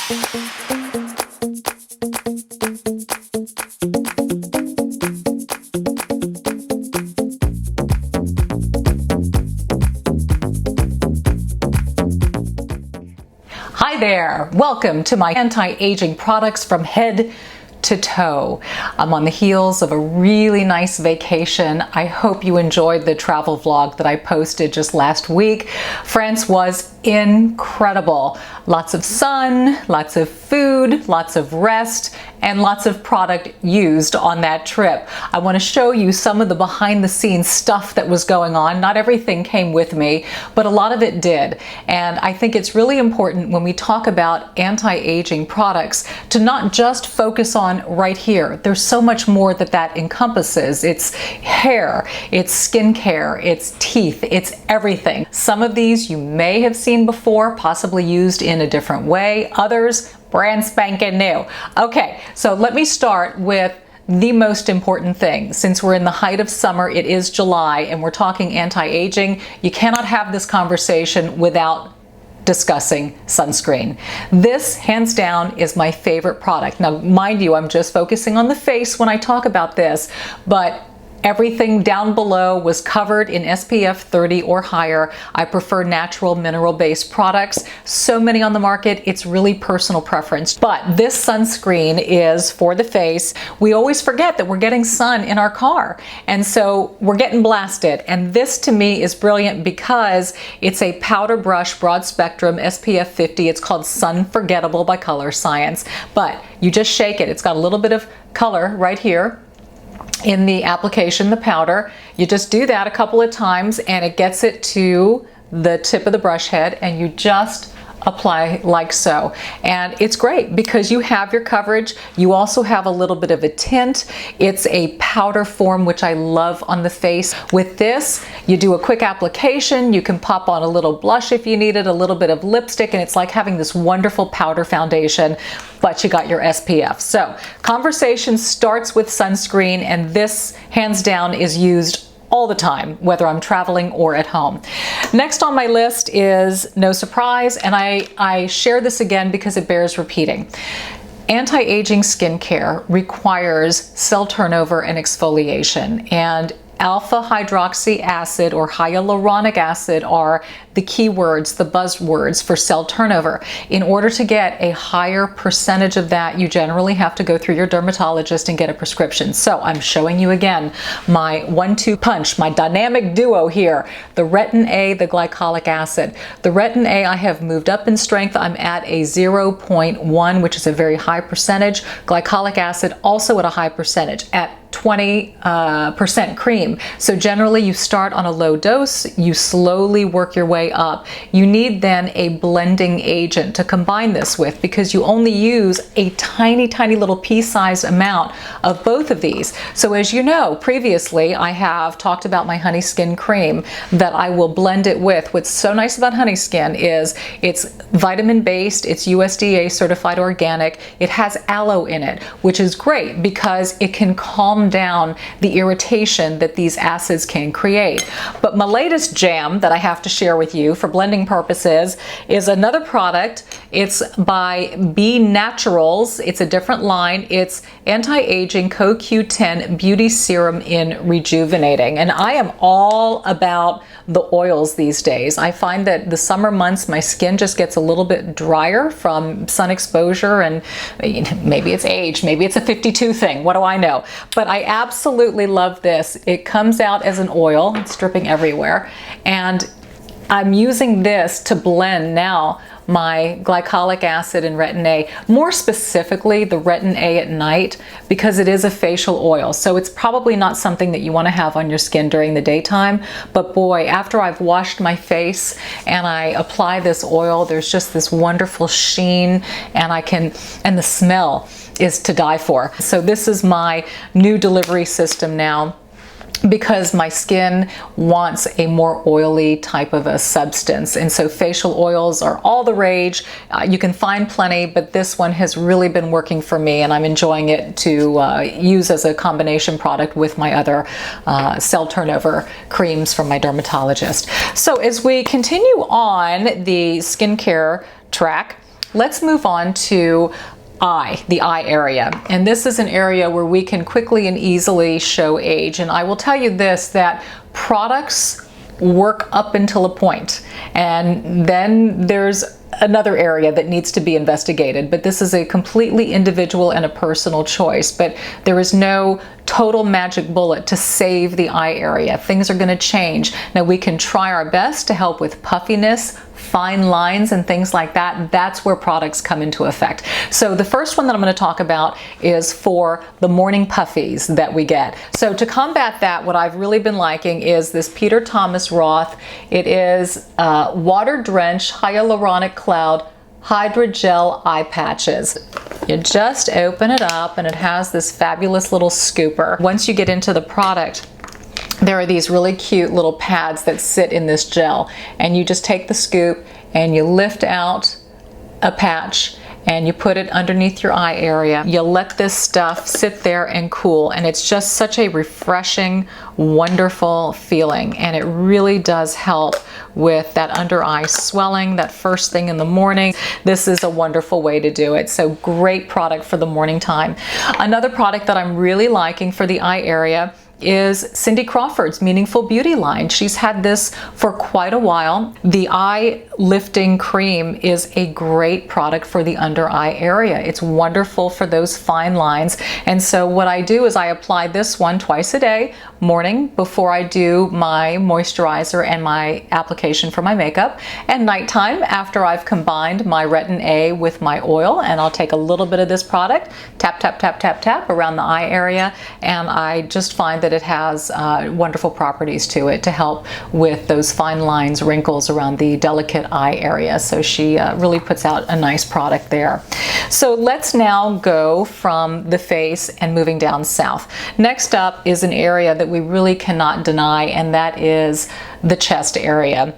Hi there, welcome to my anti-aging products from head to toe. I'm on the heels of a really nice vacation. I hope you enjoyed the travel vlog that I posted just last week. France was incredible. Lots of sun, lots of food, lots of rest, and lots of product used on that trip. I want to show you some of the behind the scenes stuff that was going on. Not everything came with me, but a lot of it did. And I think it's really important when we talk about anti-aging products to not just focus on right here. There's so much more that encompasses. It's hair, it's skincare, it's teeth, it's everything. Some of these you may have seen before, possibly used in a different way. Others, brand spanking new. Okay, so let me start with the most important thing. Since we're in the height of summer, it is July, and we're talking anti-aging, you cannot have this conversation without discussing sunscreen. This, hands down, is my favorite product. Now, mind you, I'm just focusing on the face when I talk about this, but everything down below was covered in SPF 30 or higher. I prefer natural mineral-based products. So many on the market, it's really personal preference. But this sunscreen is for the face. We always forget that we're getting sun in our car, and so we're getting blasted. And this to me is brilliant because it's a powder brush, broad spectrum, SPF 50. It's called Sunforgettable by Colorscience. But you just shake it. It's got a little bit of color right here in the application, the powder. You just do that a couple of times and it gets it to the tip of the brush head, and you just apply like so. And it's great because you have your coverage. You also have a little bit of a tint. It's a powder form, which I love on the face. With this, you do a quick application. You can pop on a little blush if you need it, a little bit of lipstick, and it's like having this wonderful powder foundation, but you got your SPF. So conversation starts with sunscreen, and this hands down is used all the time, whether I'm traveling or at home. Next on my list is, no surprise, and I share this again because it bears repeating. Anti-aging skincare requires cell turnover and exfoliation, and alpha hydroxy acid or hyaluronic acid are the key words, the buzzwords for cell turnover. In order to get a higher percentage of that, you generally have to go through your dermatologist and get a prescription. So I'm showing you again my 1-2 punch, my dynamic duo here, the Retin A, the glycolic acid. The Retin A, I have moved up in strength. I'm at a 0.1, which is a very high percentage. Glycolic acid also at a high percentage, at 20% cream. So generally you start on a low dose, you slowly work your way up. You need then a blending agent to combine this with, because you only use a tiny little pea-sized amount of both of these. So as you know, previously I have talked about my Honey Skin cream that I will blend it with. What's so nice about Honey Skin is it's vitamin based, it's USDA certified organic, it has aloe in it, which is great because it can calm down the irritation that these acids can create. But my latest jam that I have to share with you for blending purposes is another product. It's by Bee Naturalz. It's a different line. It's anti-aging Co Q10 Beauty Serum in Rejuvenating. And I am all about the oils these days. I find that the summer months my skin just gets a little bit drier from sun exposure, and maybe it's age, maybe it's a 52 thing, what do I know? But I absolutely love this. It comes out as an oil, it's dripping everywhere, and I'm using this to blend now my glycolic acid and Retin A, more specifically the Retin A at night, because it is a facial oil. So it's probably not something that you want to have on your skin during the daytime. But boy, after I've washed my face and I apply this oil, there's just this wonderful sheen, and the smell is to die for. So this is my new delivery system now, because my skin wants a more oily type of a substance. And so facial oils are all the rage. You can find plenty, but this one has really been working for me, and I'm enjoying it to use as a combination product with my other cell turnover creams from my dermatologist. So as we continue on the skincare track, let's move on to the eye area. And this is an area where we can quickly and easily show age. And I will tell you this, that products work up until a point, and then there's another area that needs to be investigated. But this is a completely individual and a personal choice. But there is no total magic bullet to save the eye area. Things are going to change. Now, we can try our best to help with puffiness, fine lines, and things like that. That's where products come into effect. So the first one that I'm going to talk about is for the morning puffies that we get. So to combat that, what I've really been liking is this Peter Thomas Roth. It is Water-Drench Hyaluronic Cloud Hydra-Gel eye patches. You just open it up and it has this fabulous little scooper. Once you get into the product, there are these really cute little pads that sit in this gel, and you just take the scoop and you lift out a patch and you put it underneath your eye area. You let this stuff sit there and cool, and it's just such a refreshing, wonderful feeling, and it really does help with that under eye swelling, that first thing in the morning. This is a wonderful way to do it. So great product for the morning time. Another product that I'm really liking for the eye area is Cindy Crawford's Meaningful Beauty line. She's had this for quite a while. The eye lifting cream is a great product for the under eye area. It's wonderful for those fine lines. And so what I do is I apply this one twice a day, morning before I do my moisturizer and my application for my makeup, and nighttime after I've combined my Retin A with my oil. And I'll take a little bit of this product, tap, tap, tap, tap, tap around the eye area, and I just find that it has wonderful properties to it to help with those fine lines, wrinkles around the delicate eye area. So she really puts out a nice product there. So let's now go from the face and moving down south. Next up is an area that we really cannot deny, and that is the chest area.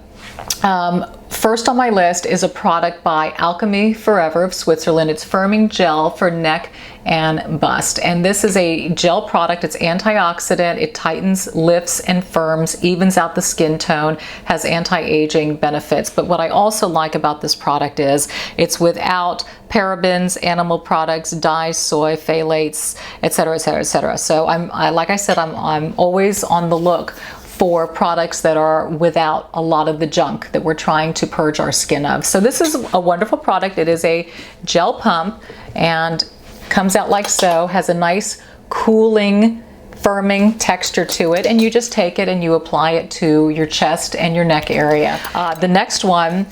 First on my list is a product by Alchimie Forever of Switzerland. It's firming gel for neck and bust. And this is a gel product. It's antioxidant. It tightens, lifts, and firms, evens out the skin tone, has anti-aging benefits. But what I also like about this product is it's without parabens, animal products, dyes, soy, phthalates, etc., etc., etc. So like I said, I'm always on the look for products that are without a lot of the junk that we're trying to purge our skin of. So this is a wonderful product. It is a gel pump and comes out like so, has a nice cooling, firming texture to it, and you just take it and you apply it to your chest and your neck area. The next one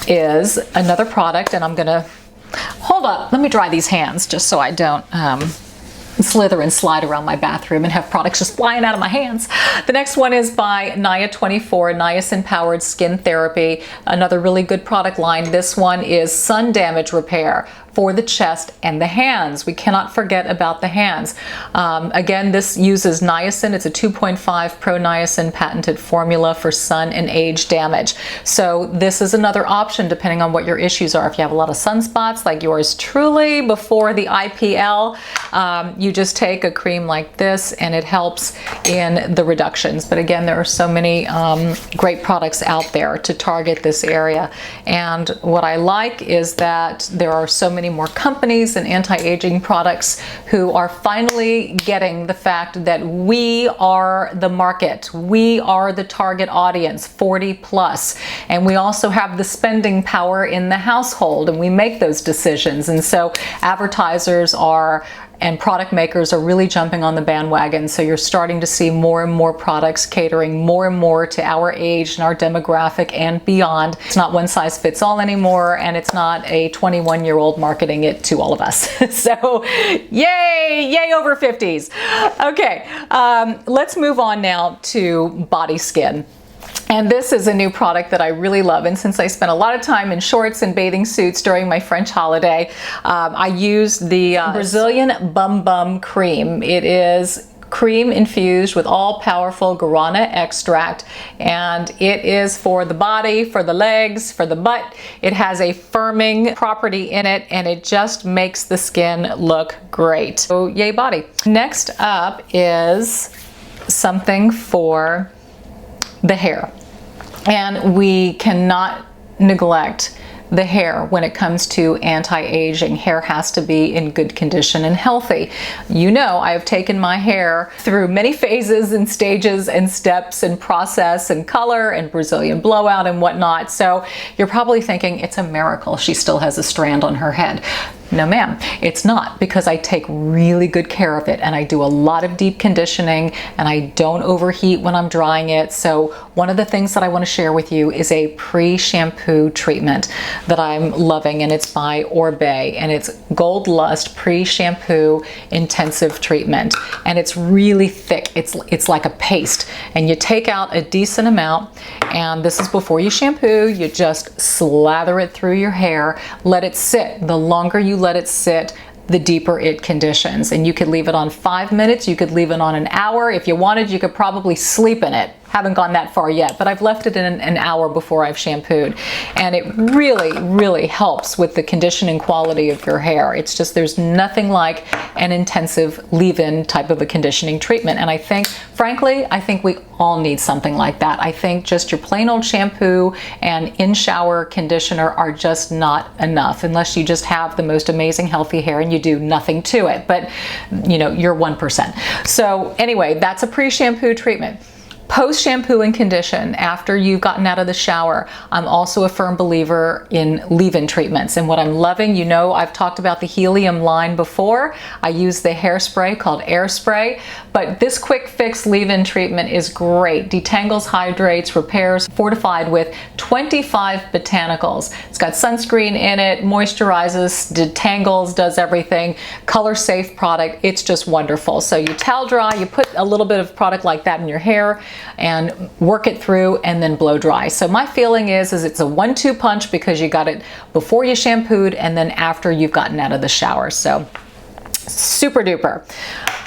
is another product, and I'm gonna, hold up, let me dry these hands just so I don't slither and slide around my bathroom and have products just flying out of my hands. The next one is by Nia24, Niacin Powered Skin Therapy, another really good product line. This one is sun damage repair for the chest and the hands. We cannot forget about the hands. Again, this uses niacin. It's a 2.5 pro-niacin patented formula for sun and age damage. So this is another option depending on what your issues are. If you have a lot of sunspots like yours truly before the IPL, you just take a cream like this and it helps in the reductions. But again, there are so many great products out there to target this area. And what I like is that there are so many more companies and anti-aging products who are finally getting the fact that we are the market. We are the target audience, 40 plus. And we also have the spending power in the household, and we make those decisions. And so advertisers are and product makers are really jumping on the bandwagon. So you're starting to see more and more products catering more and more to our age and our demographic and beyond. It's not one size fits all anymore, and it's not a 21-year-old marketing it to all of us. So yay over 50s. Okay, let's move on now to body skin. And this is a new product that I really love, and since I spent a lot of time in shorts and bathing suits during my French holiday, I used the Brazilian Bum Bum Cream. It is cream infused with all-powerful guarana extract, and it is for the body, for the legs, for the butt. It has a firming property in it, and it just makes the skin look great. So yay body. Next up is something for the hair. And we cannot neglect the hair when it comes to anti-aging. Hair has to be in good condition and healthy. You know, I have taken my hair through many phases and stages and steps and process and color and Brazilian blowout and whatnot. So you're probably thinking it's a miracle she still has a strand on her head. No ma'am, it's not, because I take really good care of it and I do a lot of deep conditioning and I don't overheat when I'm drying it. So one of the things that I want to share with you is a pre-shampoo treatment that I'm loving, and it's by Oribe, and it's Gold Lust Pre-Shampoo Intensive Treatment, and it's really thick. It's like a paste, and you take out a decent amount, and this is before you shampoo. You just slather it through your hair, let it sit. The longer you let it sit, the deeper it conditions. And you could leave it on 5 minutes, you could leave it on an hour. If you wanted, you could probably sleep in it. Haven't gone that far yet, but I've left it in an hour before I've shampooed. And it really, really helps with the conditioning quality of your hair. It's just, there's nothing like an intensive leave-in type of a conditioning treatment. And I think, frankly, I think we all need something like that. I think just your plain old shampoo and in-shower conditioner are just not enough, unless you just have the most amazing healthy hair and you do nothing to it. But, you know, you're 1%. So anyway, that's a pre-shampoo treatment. Post-shampoo and condition, after you've gotten out of the shower, I'm also a firm believer in leave-in treatments. And what I'm loving, you know, I've talked about the Healium line before. I use the hairspray called Air Spray, but this quick fix leave-in treatment is great. Detangles, hydrates, repairs, fortified with 25 botanicals. It's got sunscreen in it, moisturizes, detangles, does everything. Color safe product. It's just wonderful. So you towel dry, you put a little bit of product like that in your hair, and work it through and then blow dry. So my feeling is it's a 1-2 punch, because you got it before you shampooed and then after you've gotten out of the shower. So super duper.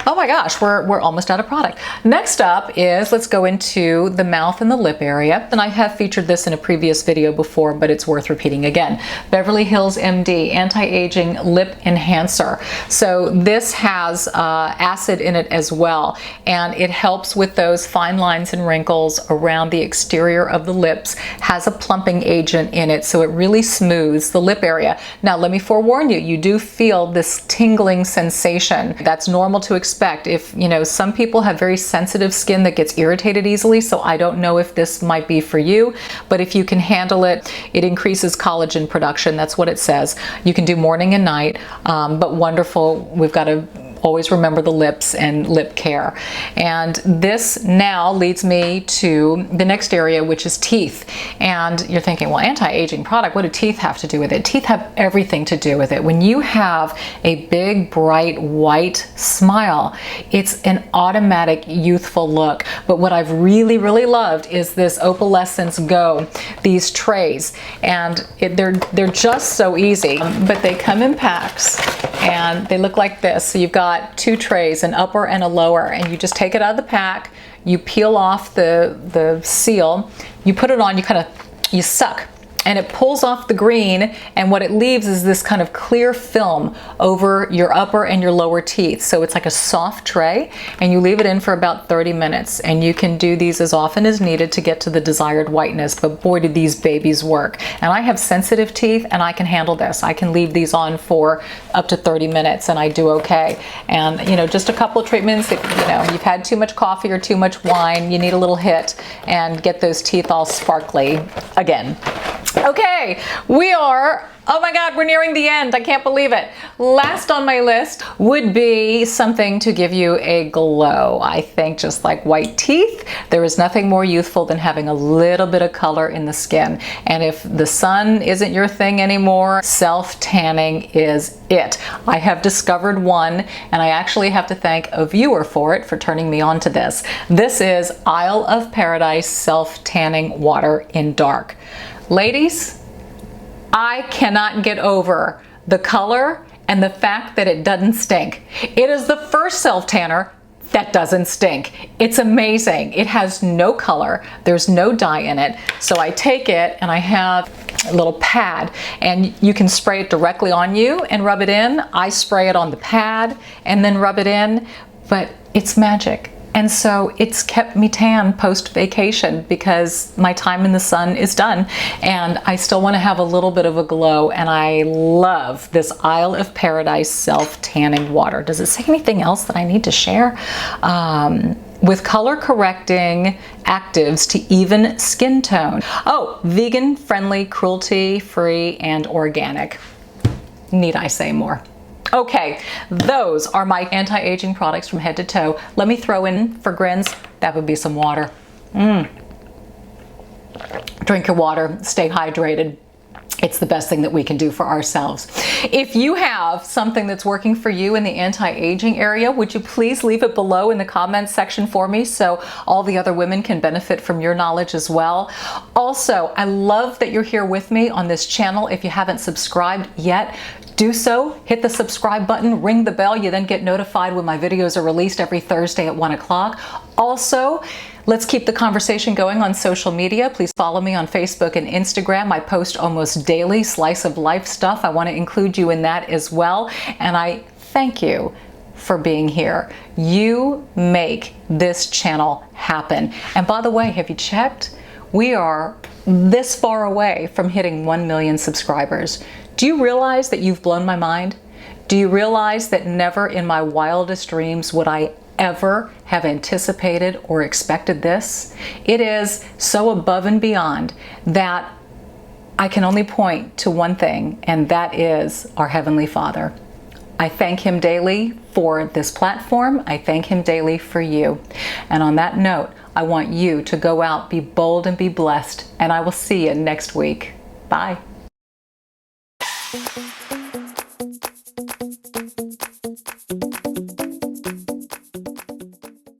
Oh my gosh, we're almost out of product. Next up is, let's go into the mouth and the lip area. And I have featured this in a previous video before, but it's worth repeating again. Beverly Hills MD Anti-Aging Lip Enhancer. So this has acid in it as well, and it helps with those fine lines and wrinkles around the exterior of the lips. Has a plumping agent in it, so it really smooths the lip area. Now let me forewarn you, you do feel this tingling sensation. That's normal to expect. If, you know, some people have very sensitive skin that gets irritated easily, so I don't know if this might be for you, but if you can handle it, it increases collagen production. That's what it says. You can do morning and night, but wonderful. We've got to always remember the lips and lip care. And this now leads me to the next area, which is teeth. And you're thinking, well, anti-aging product, what do teeth have to do with it? Teeth have everything to do with it. When you have a big, bright, white smile, it's an automatic youthful look. But what I've really, really loved is this Opalescence Go, these trays. And they're just so easy, but they come in packs and they look like this. So you've got 2 trays, an upper and a lower, and you just take it out of the pack, you peel off the seal, you put it on, you suck, and it pulls off the green, and what it leaves is this kind of clear film over your upper and your lower teeth. So it's like a soft tray, and you leave it in for about 30 minutes, and you can do these as often as needed to get to the desired whiteness. But boy, do these babies work. And I have sensitive teeth, and I can handle this. I can leave these on for up to 30 minutes, and I do okay. And, you know, just a couple of treatments. If, you know, you've had too much coffee or too much wine, you need a little hit, and get those teeth all sparkly again. Okay, we are, oh my God, we're nearing the end. I can't believe it. Last on my list would be something to give you a glow. I think just like white teeth, there is nothing more youthful than having a little bit of color in the skin. And if the sun isn't your thing anymore, self-tanning is it. I have discovered one, and I actually have to thank a viewer for turning me on to this. This is Isle of Paradise Self-Tanning Water in Dark. Ladies, I cannot get over the color and the fact that it doesn't stink. It is the first self-tanner that doesn't stink. It's amazing. It has no color. There's no dye in it. So I take it and I have a little pad, and you can spray it directly on you and rub it in. I spray it on the pad and then rub it in, but it's magic. And so it's kept me tan post-vacation because my time in the sun is done and I still want to have a little bit of a glow, and I love this Isle of Paradise self-tanning water. Does it say anything else that I need to share? With color correcting actives to even skin tone. Oh, vegan friendly, cruelty free, and organic. Need I say more? Okay, those are my anti-aging products from head to toe. Let me throw in, for grins, that would be some water. Drink your water, stay hydrated. It's the best thing that we can do for ourselves. If you have something that's working for you in the anti-aging area, would you please leave it below in the comments section for me so all the other women can benefit from your knowledge as well. Also, I love that you're here with me on this channel. If you haven't subscribed yet, do so. Hit the subscribe button, ring the bell. You then get notified when my videos are released every Thursday at 1 o'clock. Also, let's keep the conversation going on social media. Please follow me on Facebook and Instagram. I post almost daily slice of life stuff. I want to include you in that as well. And I thank you for being here. You make this channel happen. And by the way, have you checked? We are this far away from hitting 1 million subscribers. Do you realize that you've blown my mind? Do you realize that never in my wildest dreams would I ever have anticipated or expected this? It is so above and beyond that I can only point to one thing, and that is our Heavenly Father. I thank Him daily for this platform. I thank Him daily for you. And on that note, I want you to go out, be bold, and be blessed. And I will see you next week. Bye.